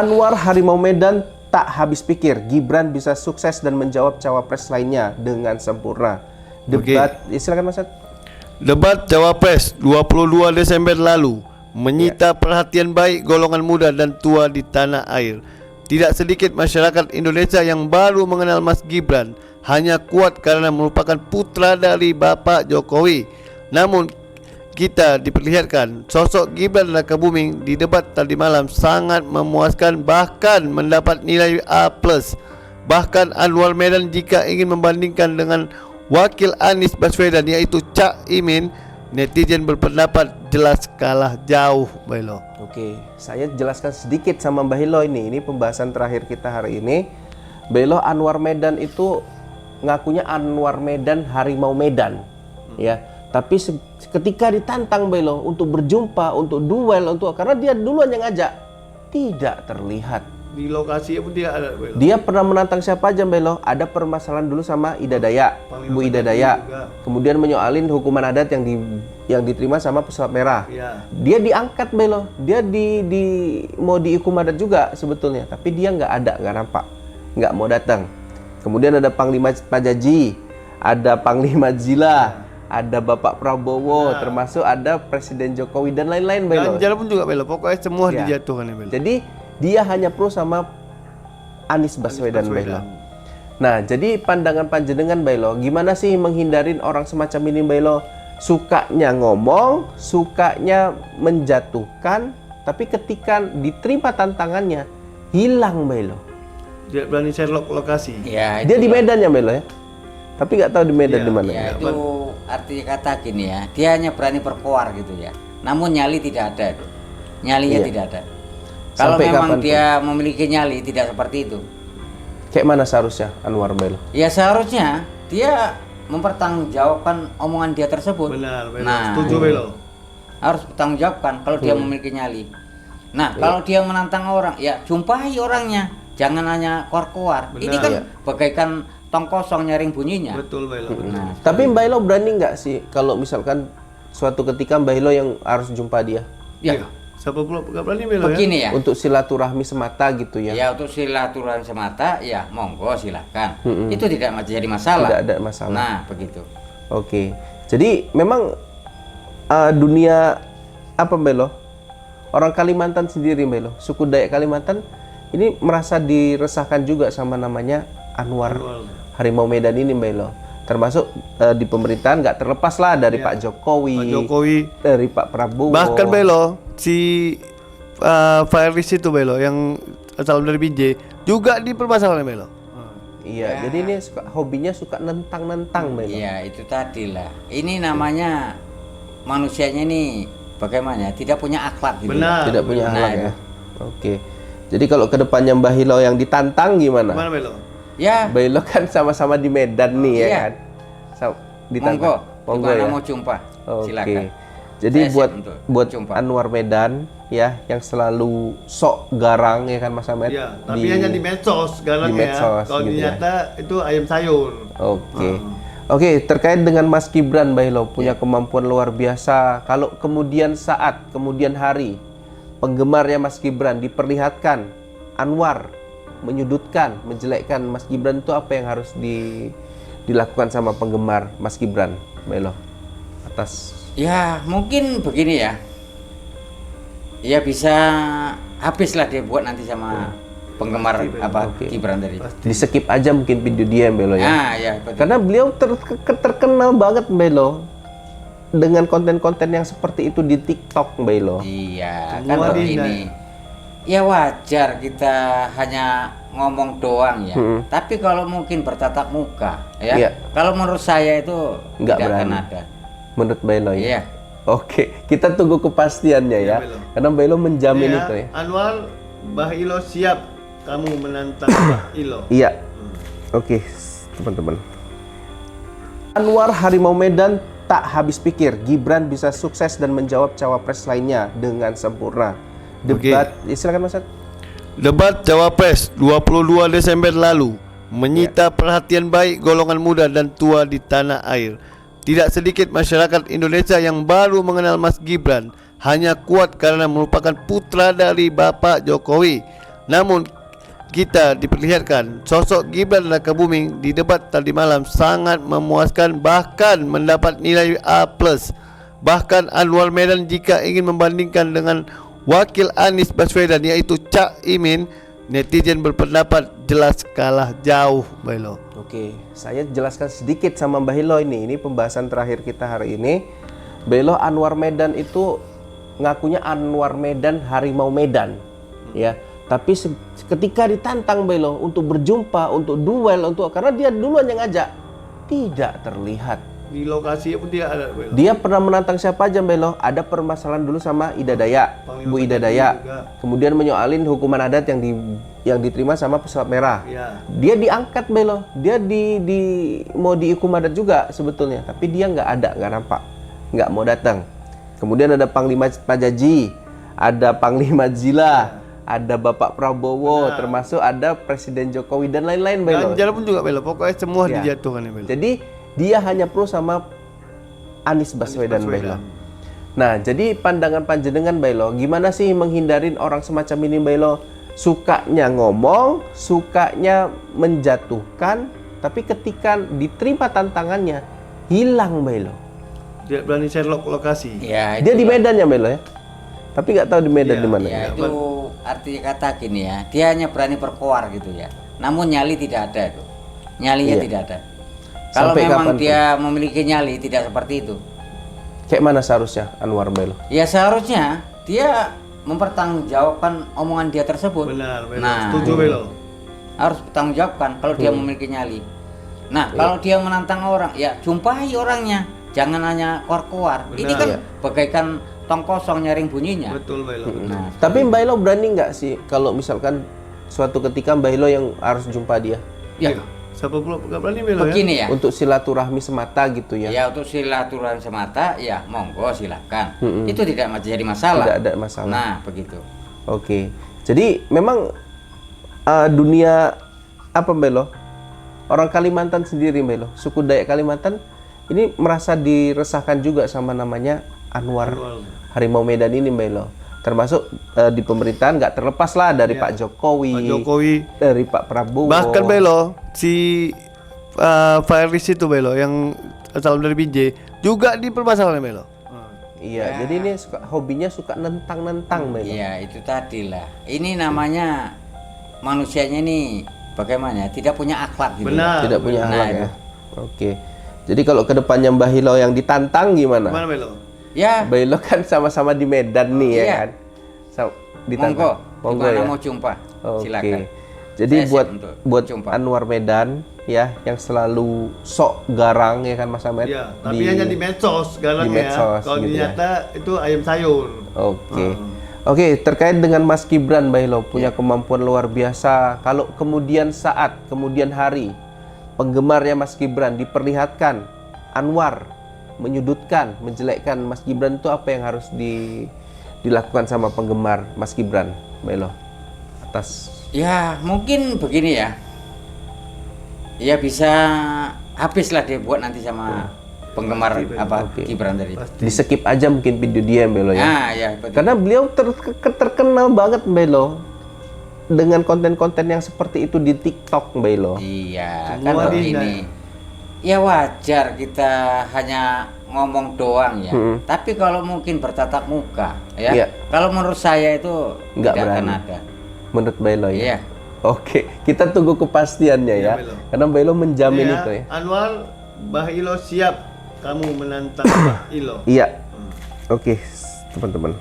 Anwar Harimau Medan tak habis pikir, Gibran bisa sukses dan menjawab cawapres lainnya dengan sempurna. Debat, silakan Mas Ad. Debat Cawapres 22 Desember lalu menyita perhatian baik golongan muda dan tua di tanah air. Tidak sedikit masyarakat Indonesia yang baru mengenal Mas Gibran hanya kuat karena merupakan putra dari Bapak Jokowi. Namun kita diperlihatkan sosok Gibran Rakabuming di debat tadi malam sangat memuaskan, bahkan mendapat nilai A+. Bahkan Anwar Medan jika ingin membandingkan dengan wakil Anies Baswedan yaitu Cak Imin, netizen berpendapat jelas kalah jauh, Belo. Oke, saya jelaskan sedikit sama Mbak Hilo ini. Ini pembahasan terakhir kita hari ini. Belo, Anwar Medan itu ngakunya Anwar Medan Harimau Medan, ya. Tapi ketika ditantang Belo untuk berjumpa, untuk duel, karena dia duluan yang ngajak, tidak terlihat. Di lokasi pun dia ada, Belo. Dia pernah menantang siapa aja, Belo? Ada permasalahan dulu sama Ida Dayak, Bu Ida Dayak. Kemudian menyoalin hukuman adat yang diterima sama Pesawat Merah. Ya. Dia diangkat, Belo. Dia mau dihukum adat juga sebetulnya, tapi dia nggak ada, nggak nampak, nggak mau datang. Kemudian ada Panglima Pajaji, ada Panglima Zila, ada Bapak Prabowo, termasuk ada Presiden Jokowi dan lain-lain, Belo. Ganjar pun juga, Belo. Pokoknya semua Ya. dijatuhkan, ya, Belo. Jadi dia hanya pro sama Anies Baswedan, Belo. Nah, jadi pandangan panjenengan, Belo, gimana sih menghindarin orang semacam ini, Belo? Sukanya ngomong, sukanya menjatuhkan, tapi ketika diterima tantangannya, hilang, Belo. Dia berani Sherlock lokasi. Ya, Dia di Medan ya, Belo ya? Tapi nggak tahu di Medan Iya, di mana. ya itu arti kata gini ya, dia hanya berani berkoar gitu ya. Namun nyali tidak ada itu. Nyalinya Iya. tidak ada. Kalau Sampai memang kapanpun. dia memiliki nyali tidak seperti itu. Kayak mana seharusnya Anwar, Belo? Ya seharusnya dia mempertanggungjawabkan omongan dia tersebut. Benar, Belo. Nah, Setuju, Belo. harus bertanggungjawabkan kalau dia memiliki nyali. Nah, kalau dia menantang orang, ya jumpai orangnya. Jangan hanya koar-koar. Ini Benar. kan Iya. bagaikan tong kosong nyaring bunyinya. Betul, Belo. Nah, Tapi Mbak Hilo berani nggak sih kalau misalkan suatu ketika Mbak Hilo yang harus jumpa dia ya Siapa pula nggak berani, Belo, ya? begini ya. untuk silaturahmi semata gitu ya? Ya untuk silaturahmi semata ya monggo silahkan. Itu tidak jadi masalah. Tidak ada masalah. Nah begitu. Oke, jadi memang dunia apa, Belo? Orang Kalimantan sendiri, Belo, suku Dayak Kalimantan ini merasa diresahkan juga sama namanya Anwar Harimau Medan ini, Belo. Termasuk di pemerintahan nggak terlepas lah dari Pak Jokowi, Pak Jokowi. dari Pak Prabowo. Bahkan, Belo, si Fairis itu, Belo, yang asal dari Binjai juga dipermasalahkan, Belo. Iya, jadi ini hobinya suka nentang-nentang, Belo. Iya itu tadi lah. Ini namanya manusianya ini bagaimana? Tidak punya akhlak gitu. Benar. Tidak punya Nah, akhlak itu. ya. Oke. Jadi kalau kedepannya Mbah Hilo yang ditantang gimana? Gimana, Belo? Ya Mbah Hilo kan sama-sama di Medan nih ya Iya. kan. monggo. Ditantang. Monggo Gimana ya. mau jumpa? Oke. Silakan. Jadi Saya buat siap untuk buat jumpa. Anwar Medan ya yang selalu sok garang ya kan Mas Ahmed. Iya, tapi hanya di medsos galaknya. di medsos, Kalau gitu ya. ternyata itu ayam sayur. Oke. Oke, terkait dengan Mas Gibran, Mbah Hilo punya kemampuan luar biasa. Kalau kemudian hari penggemarnya Mas Gibran diperlihatkan Anwar menyudutkan, menjelekkan Mas Gibran, itu apa yang harus dilakukan sama penggemar Mas Gibran, Mbak Hilo? Atas Ya mungkin begini ya. Ya bisa habislah dia buat nanti sama penggemar apa Oke. Gibran tadi. di skip aja mungkin video dia, Mbak Hilo ya. Ah ya betul. Karena beliau terkenal banget, Mbak Hilo, dengan konten-konten yang seperti itu di TikTok, Mbak Hilo. Iya, Semua kan dihindari. begini. Ya wajar kita hanya ngomong doang ya. Tapi kalau mungkin bertatap muka, ya. Iya. Kalau menurut saya itu Nggak tidak akan berani. ada. Menurut Mbak Hilo ya. Iya. Oke, kita tunggu kepastiannya ya. Mbak Hilo. Karena Mbak Hilo menjamin Ya, itu ya. Anwar, Mbah Ilo siap kamu menantang Mbah Ilo. Iya. Oke, teman-teman. Anwar Harimau Medan tak habis pikir, Gibran bisa sukses dan menjawab cawapres lainnya dengan sempurna. Debat, silakan Mas Ad. Debat Cawapres 22 Desember lalu menyita perhatian baik golongan muda dan tua di tanah air. Tidak sedikit masyarakat Indonesia yang baru mengenal Mas Gibran hanya kuat karena merupakan putra dari Bapak Jokowi. Namun kita diperlihatkan sosok Gibran Rakabuming di debat tadi malam sangat memuaskan, bahkan mendapat nilai A+. Bahkan Anwar Medan jika ingin membandingkan dengan wakil Anies Baswedan yaitu Cak Imin, netizen berpendapat jelas kalah jauh, Bailo. Oke, saya jelaskan sedikit sama Mbah Hilo ini. Ini pembahasan terakhir kita hari ini. Belo Anwar Medan itu ngakunya Anwar Medan harimau Medan, ya. Tapi ketika ditantang Belo untuk berjumpa, untuk duel, karena dia duluan yang ngajak, tidak terlihat. Di lokasi pun tidak ada, Bailo. Dia pernah menantang siapa aja Belo? Ada permasalahan dulu sama Ida Dayak, Bu Ida Dayak. Kemudian menyoalin hukuman adat yang diterima sama Pesawat Merah. Ya. Dia diangkat Belo. Dia mau dihukum adat juga sebetulnya, tapi dia nggak nampak, nggak mau datang. Kemudian ada Panglima Pajaji, ada Panglima Zila, ada Bapak Prabowo, termasuk ada Presiden Jokowi dan lain-lain Belo. Ganjar pun juga, Bailo. Pokoknya semua Ya. dijatuhkan ya, Bailo. Jadi dia hanya pro sama Anies Baswedan Bailo. Nah, jadi pandangan panjenengan Bailo, gimana sih menghindarin orang semacam ini Bailo? Sukanya ngomong, sukanya menjatuhkan, tapi ketika diterima tantangannya hilang Bailo. Tidak berani Sherlock lokasi. Ya, Dia di itulah. Medan ya Bailo ya? Tapi nggak tahu di Medan Iya, di mana. Ya, itu artinya kata gini ya, dia hanya berani perkoar gitu ya. Namun nyali tidak ada itu. Nyalinya Iya. tidak ada. Kalau Sampai memang kapanpun. dia memiliki nyali tidak seperti itu. Kayak mana seharusnya Anwar Bailo? Ya seharusnya dia mempertanggungjawabkan omongan dia tersebut. Benar, Bailo. Nah, Setuju, Bailo. harus bertanggungjawabkan kalau dia memiliki nyali. Nah, kalau dia menantang orang, ya jumpai orangnya. Jangan hanya koar-koar. Ini kan bagaikan tong kosong nyaring bunyinya. Betul, Bailo. Nah, Tapi Mbak Hilo berani nggak sih kalau misalkan suatu ketika Mbak Hilo yang harus jumpa dia ya Siapa pula nggak berani, Bailo, ya? begini ya. untuk silaturahmi semata gitu ya? Ya untuk silaturahmi semata, ya monggo silakan. Itu tidak jadi masalah. Tidak ada masalah. Nah, begitu. Oke. Jadi memang dunia apa Mbak Hilo? Orang Kalimantan sendiri Mbak Hilo, suku Dayak Kalimantan ini merasa diresahkan juga sama namanya Anwar Harimau Medan ini Mbak Hilo. Termasuk di pemerintahan nggak terlepas lah dari Pak Jokowi, Pak Jokowi. dari Pak Prabowo. Bahkan, Bailo, si Faris itu, Bailo, yang asal dari Binjai juga dipermasalahkan, Bailo. Iya, jadi ini hobinya suka nentang-nentang Mbak Hilo. Iya, itu tadi lah. Ini namanya manusianya ini bagaimana? Tidak punya akhlak gitu. Benar. Tidak punya Nah, akhlak itu. ya. Oke. Jadi kalau kedepannya Mbah Hilo yang ditantang gimana? Gimana, Bailo? Ya, Mbah Hilo kan sama-sama di Medan nih ya Iya. kan. monggo. Ditantang. Monggo Gimana ya. mau jumpa? Oke. Silakan. Jadi Saya siap buat untuk jumpa. Anwar Medan ya yang selalu sok garang ya kan Mas Ahmed. Ya, tapi hanya di medsos galangnya. di medsos, Kalau gitu ya. nyata itu ayam sayur. Oke. Oke, terkait dengan Mas Gibran Mbah Hilo punya kemampuan luar biasa. Kalau kemudian hari penggemarnya Mas Gibran diperlihatkan Anwar menyudutkan, menjelekkan Mas Gibran, itu apa yang harus dilakukan sama penggemar Mas Gibran Mbah Hilo? Atas Ya, mungkin begini ya. Ya bisa habislah dia buat nanti sama penggemar Oke. Gibran tadi. di skip aja mungkin video dia Mbah Hilo ya. Nah, ya betul. Karena beliau terkenal banget Mbak Hilo dengan konten-konten yang seperti itu di TikTok Mbak Hilo. Iya, Semua kan dihina. begini. Ya wajar kita hanya ngomong doang ya. Tapi kalau mungkin bertatap muka, ya. Iya. Kalau menurut saya itu Nggak tidak akan berani. ada. Menurut Mbak Hilo ya. Iya. Oke, kita tunggu kepastiannya ya. Mbak Hilo. Karena Mbak Hilo menjamin Ya, itu ya. Anwar, Mbah Hilo siap kamu menantang Mbah Hilo. Iya. Oke, teman-teman.